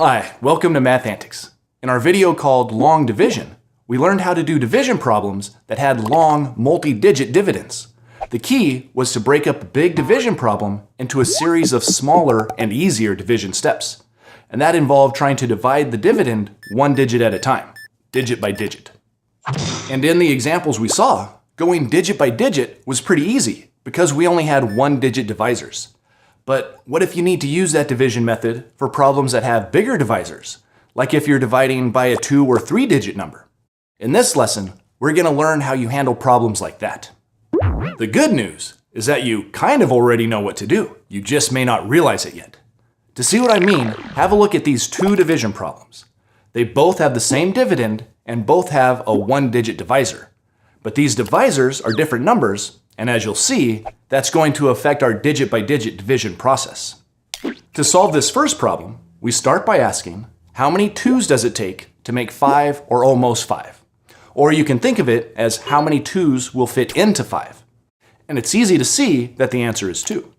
Hi, welcome to Math Antics. In our video called Long Division, we learned how to do division problems that had long multi-digit dividends. The key was to break up a big division problem into a series of smaller and easier division steps. And that involved trying to divide the dividend one digit at a time, digit by digit. And in the examples we saw, going digit by digit was pretty easy because we only had one-digit divisors. But what if you need to use that division method for problems that have bigger divisors, like if you're dividing by a 2 or 3-digit number? In this lesson, we're going to learn how you handle problems like that. The good news is that you kind of already know what to do. You just may not realize it yet. To see what I mean, have a look at these two division problems. They both have the same dividend and both have a one-digit divisor. But these divisors are different numbers, and as you'll see, that's going to affect our digit-by-digit division process. To solve this first problem, we start by asking, how many 2's does it take to make 5 or almost 5? Or you can think of it as how many 2's will fit into 5. And it's easy to see that the answer is 2.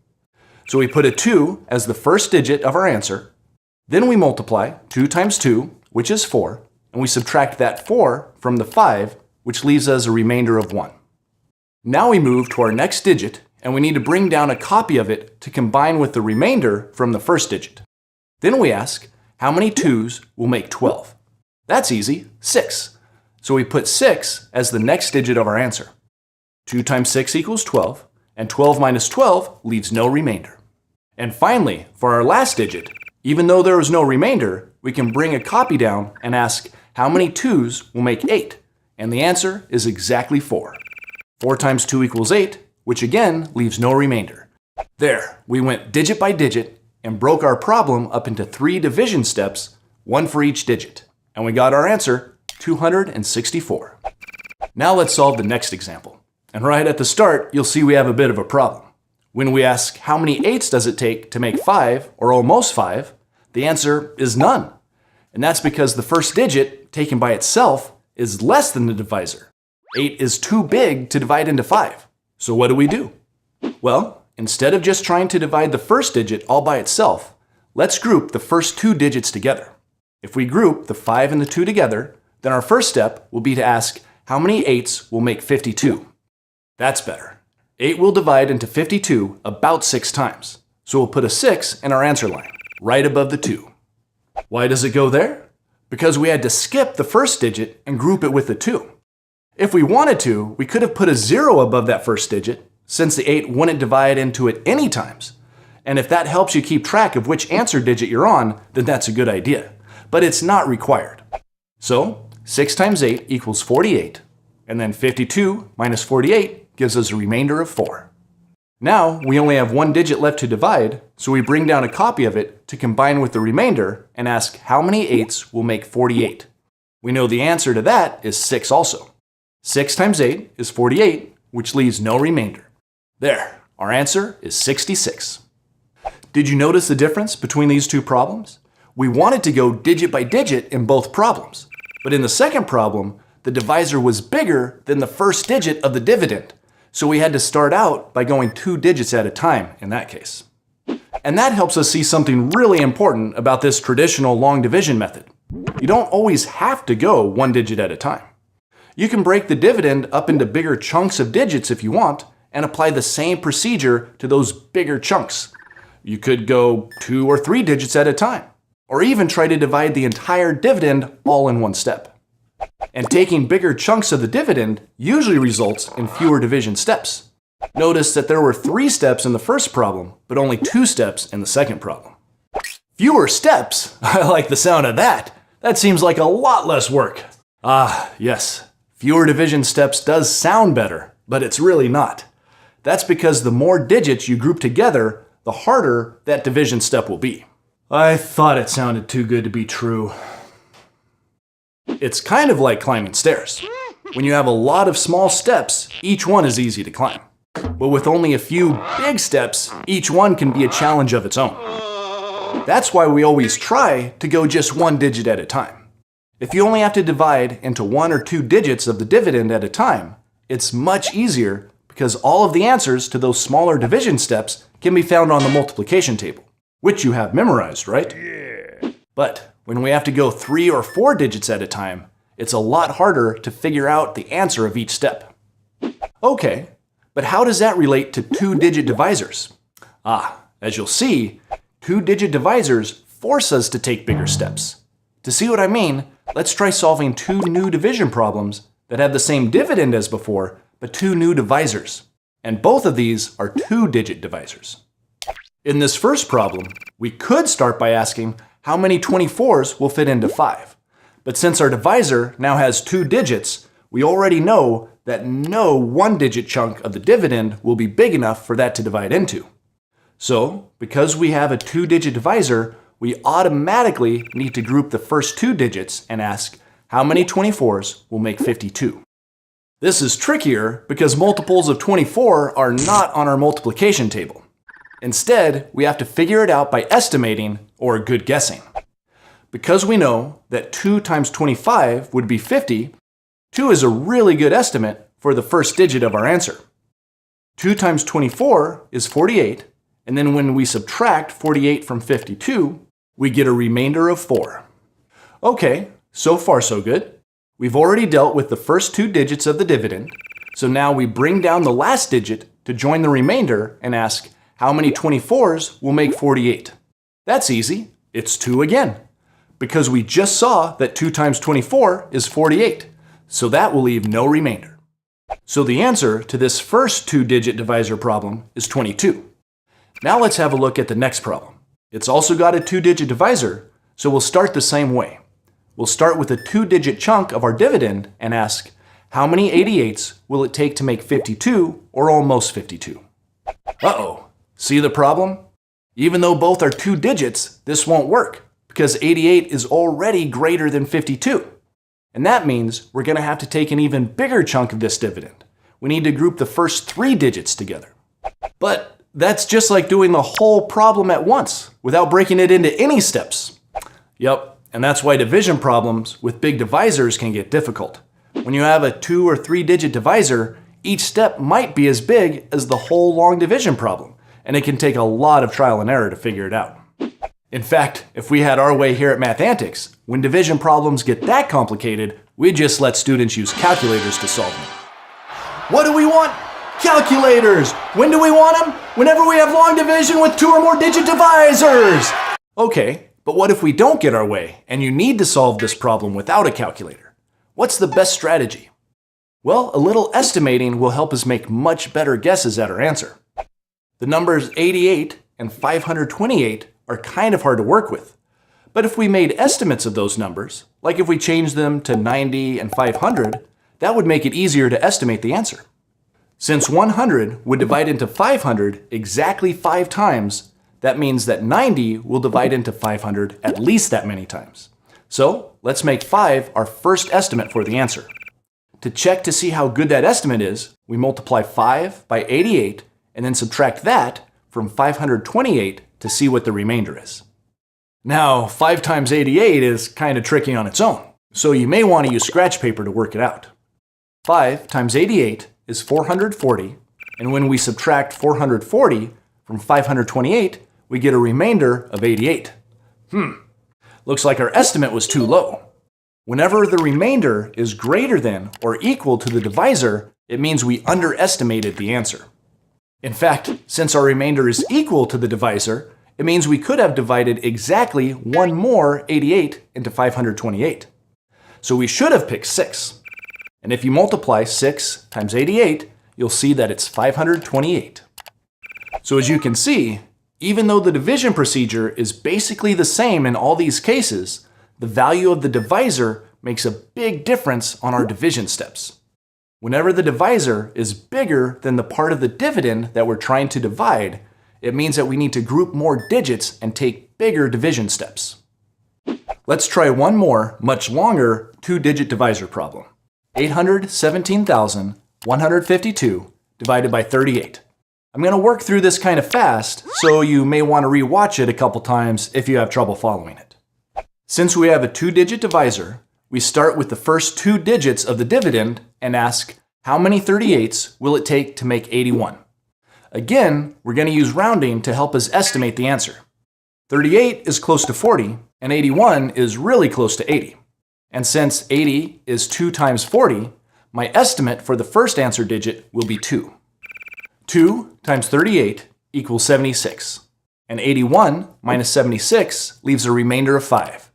So we put a 2 as the first digit of our answer. Then we multiply 2 times 2, which is 4, and we subtract that 4 from the 5, which leaves us a remainder of 1. Now we move to our next digit, and we need to bring down a copy of it to combine with the remainder from the first digit. Then we ask, how many 2's will make 12? That's easy, 6. So we put 6 as the next digit of our answer. 2 times 6 equals 12, and 12 minus 12 leaves no remainder. And finally, for our last digit, even though there is no remainder, we can bring a copy down and ask, how many 2's will make 8? And the answer is exactly 4. 4 times 2 equals 8, which again leaves no remainder. There, we went digit by digit and broke our problem up into 3 division steps, one for each digit. And we got our answer, 264. Now let's solve the next example. And right at the start, you'll see we have a bit of a problem. When we ask how many 8's does it take to make 5 or almost 5, the answer is none. And that's because the first digit, taken by itself, is less than the divisor. 8 is too big to divide into 5. So what do? Well, instead of just trying to divide the first digit all by itself, let's group the first 2 digits together. If we group the 5 and the 2 together, then our first step will be to ask how many 8's will make 52. That's better. 8 will divide into 52 about 6 times. So we'll put a 6 in our answer line, right above the 2. Why does it go there? Because we had to skip the first digit and group it with the 2. If we wanted to, we could have put a 0 above that first digit, since the 8 wouldn't divide into it any times. And if that helps you keep track of which answer digit you're on, then that's a good idea. But it's not required. So 6 times 8 equals 48, and then 52 minus 48 gives us a remainder of 4. Now we only have one digit left to divide, so we bring down a copy of it to combine with the remainder and ask how many 8's will make 48. We know the answer to that is 6 also. 6 times 8 is 48, which leaves no remainder. There, our answer is 66. Did you notice the difference between these two problems? We wanted to go digit by digit in both problems, but in the second problem, the divisor was bigger than the first digit of the dividend, so we had to start out by going 2 digits at a time in that case. And that helps us see something really important about this traditional long division method. You don't always have to go 1 digit at a time. You can break the dividend up into bigger chunks of digits if you want, and apply the same procedure to those bigger chunks. You could go 2 or 3 digits at a time, or even try to divide the entire dividend all in one step. And taking bigger chunks of the dividend usually results in fewer division steps. Notice that there were 3 steps in the first problem, but only 2 steps in the second problem. Fewer steps? I like the sound of that. That seems like a lot less work. Ah, yes. Fewer division steps does sound better, but it's really not. That's because the more digits you group together, the harder that division step will be. I thought it sounded too good to be true. It's kind of like climbing stairs. When you have a lot of small steps, each one is easy to climb. But with only a few big steps, each one can be a challenge of its own. That's why we always try to go just 1 digit at a time. If you only have to divide into 1 or 2 digits of the dividend at a time, it's much easier because all of the answers to those smaller division steps can be found on the multiplication table, which you have memorized, right? But when we have to go 3 or 4 digits at a time, it's a lot harder to figure out the answer of each step. Okay, but how does that relate to 2-digit divisors? As you'll see, 2-digit divisors force us to take bigger steps. To see what I mean, let's try solving 2 new division problems that have the same dividend as before, but 2 new divisors. And both of these are 2-digit divisors. In this first problem, we could start by asking how many 24s will fit into 5. But since our divisor now has 2 digits, we already know that no 1-digit chunk of the dividend will be big enough for that to divide into. So, because we have a 2-digit divisor, we automatically need to group the first 2 digits and ask how many 24s will make 52. This is trickier because multiples of 24 are not on our multiplication table. Instead, we have to figure it out by estimating or good guessing. Because we know that 2 times 25 would be 50, 2 is a really good estimate for the first digit of our answer. 2 times 24 is 48, and then when we subtract 48 from 52, we get a remainder of 4. Okay, so far so good. We've already dealt with the first 2 digits of the dividend, so now we bring down the last digit to join the remainder and ask how many 24s will make 48. That's easy, it's 2 again, because we just saw that 2 times 24 is 48, so that will leave no remainder. So the answer to this first 2-digit divisor problem is 22. Now let's have a look at the next problem. It's also got a 2-digit divisor, so we'll start the same way. We'll start with a 2-digit chunk of our dividend and ask, how many 88s will it take to make 52 or almost 52? Uh-oh, see the problem? Even though both are 2 digits, this won't work because 88 is already greater than 52. And that means we're going to have to take an even bigger chunk of this dividend. We need to group the first 3 digits together. But that's just like doing the whole problem at once without breaking it into any steps. Yep, and that's why division problems with big divisors can get difficult. When you have a 2 or 3 digit divisor, each step might be as big as the whole long division problem, and it can take a lot of trial and error to figure it out. In fact, if we had our way here at Mathantics, when division problems get that complicated, we'd just let students use calculators to solve them. What do we want? Calculators! When do we want them? Whenever we have long division with 2 or more digit divisors! Okay, but what if we don't get our way and you need to solve this problem without a calculator? What's the best strategy? Well, a little estimating will help us make much better guesses at our answer. The numbers 88 and 528 are kind of hard to work with. But if we made estimates of those numbers, like if we changed them to 90 and 500, that would make it easier to estimate the answer. Since 100 would divide into 500 exactly 5 times, that means that 90 will divide into 500 at least that many times. So let's make 5 our first estimate for the answer. To check to see how good that estimate is, we multiply 5 by 88 and then subtract that from 528 to see what the remainder is. Now, 5 times 88 is kind of tricky on its own, so you may want to use scratch paper to work it out. 5 times 88 is 440, and when we subtract 440 from 528, we get a remainder of 88. Looks like our estimate was too low. Whenever the remainder is greater than or equal to the divisor, it means we underestimated the answer. In fact, since our remainder is equal to the divisor, it means we could have divided exactly 1 more 88 into 528. So we should have picked 6. And if you multiply 6 times 88, you'll see that it's 528. So as you can see, even though the division procedure is basically the same in all these cases, the value of the divisor makes a big difference on our division steps. Whenever the divisor is bigger than the part of the dividend that we're trying to divide, it means that we need to group more digits and take bigger division steps. Let's try one more, much longer, 2-digit divisor problem. 817,152 divided by 38. I'm going to work through this kind of fast, so you may want to rewatch it a couple times if you have trouble following it. Since we have a 2-digit divisor, we start with the first 2 digits of the dividend and ask, how many 38s will it take to make 81? Again, we're going to use rounding to help us estimate the answer. 38 is close to 40, and 81 is really close to 80. And since 80 is 2 times 40, my estimate for the first answer digit will be 2. 2 times 38 equals 76. And 81 minus 76 leaves a remainder of 5.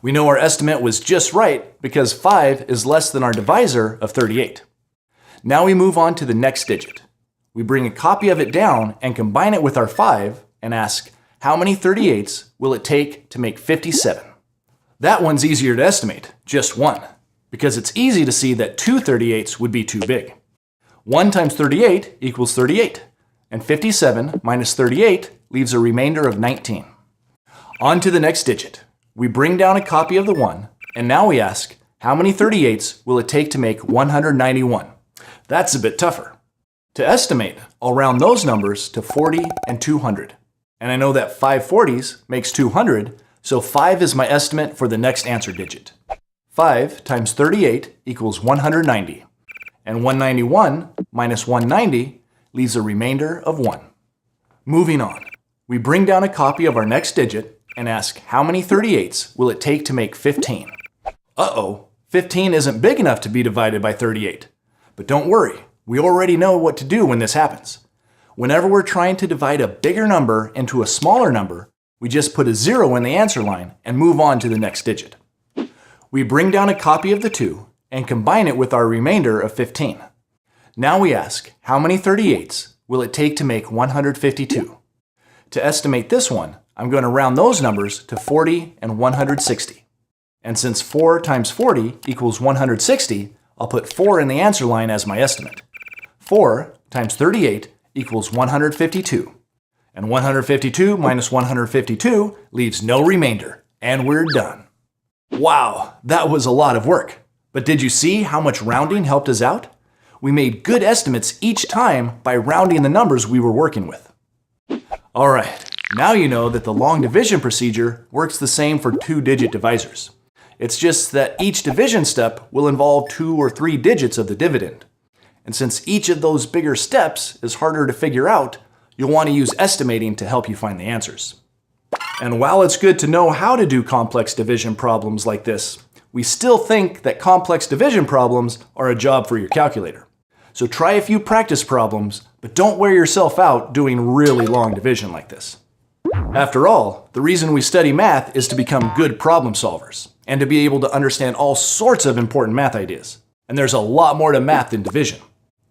We know our estimate was just right because 5 is less than our divisor of 38. Now we move on to the next digit. We bring a copy of it down and combine it with our 5 and ask, how many 38s will it take to make 57? That one's easier to estimate, just 1, because it's easy to see that 2 38s would be too big. 1 times 38 equals 38, and 57 minus 38 leaves a remainder of 19. On to the next digit. We bring down a copy of the 1, and now we ask, how many 38s will it take to make 191? That's a bit tougher. To estimate, I'll round those numbers to 40 and 200. And I know that 5 40s makes 200, so 5 is my estimate for the next answer digit. 5 times 38 equals 190. And 191 minus 190 leaves a remainder of 1. Moving on, we bring down a copy of our next digit and ask, how many 38s will it take to make 15? Uh-oh, 15 isn't big enough to be divided by 38. But don't worry, we already know what to do when this happens. Whenever we're trying to divide a bigger number into a smaller number, we just put a 0 in the answer line and move on to the next digit. We bring down a copy of the 2 and combine it with our remainder of 15. Now we ask, how many 38s will it take to make 152? To estimate this one, I'm going to round those numbers to 40 and 160. And since 4 times 40 equals 160, I'll put 4 in the answer line as my estimate. 4 times 38 equals 152. And 152 minus 152 leaves no remainder, and we're done. Wow, that was a lot of work. But did you see how much rounding helped us out? We made good estimates each time by rounding the numbers we were working with. All right, now you know that the long division procedure works the same for 2-digit divisors. It's just that each division step will involve 2 or 3 digits of the dividend. And since each of those bigger steps is harder to figure out, you'll want to use estimating to help you find the answers. And while it's good to know how to do complex division problems like this, we still think that complex division problems are a job for your calculator. So try a few practice problems, but don't wear yourself out doing really long division like this. After all, the reason we study math is to become good problem solvers and to be able to understand all sorts of important math ideas. And there's a lot more to math than division.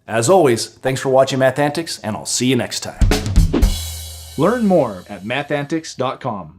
As always, thanks for watching Mathantics, and I'll see you next time. Learn more at mathantics.com.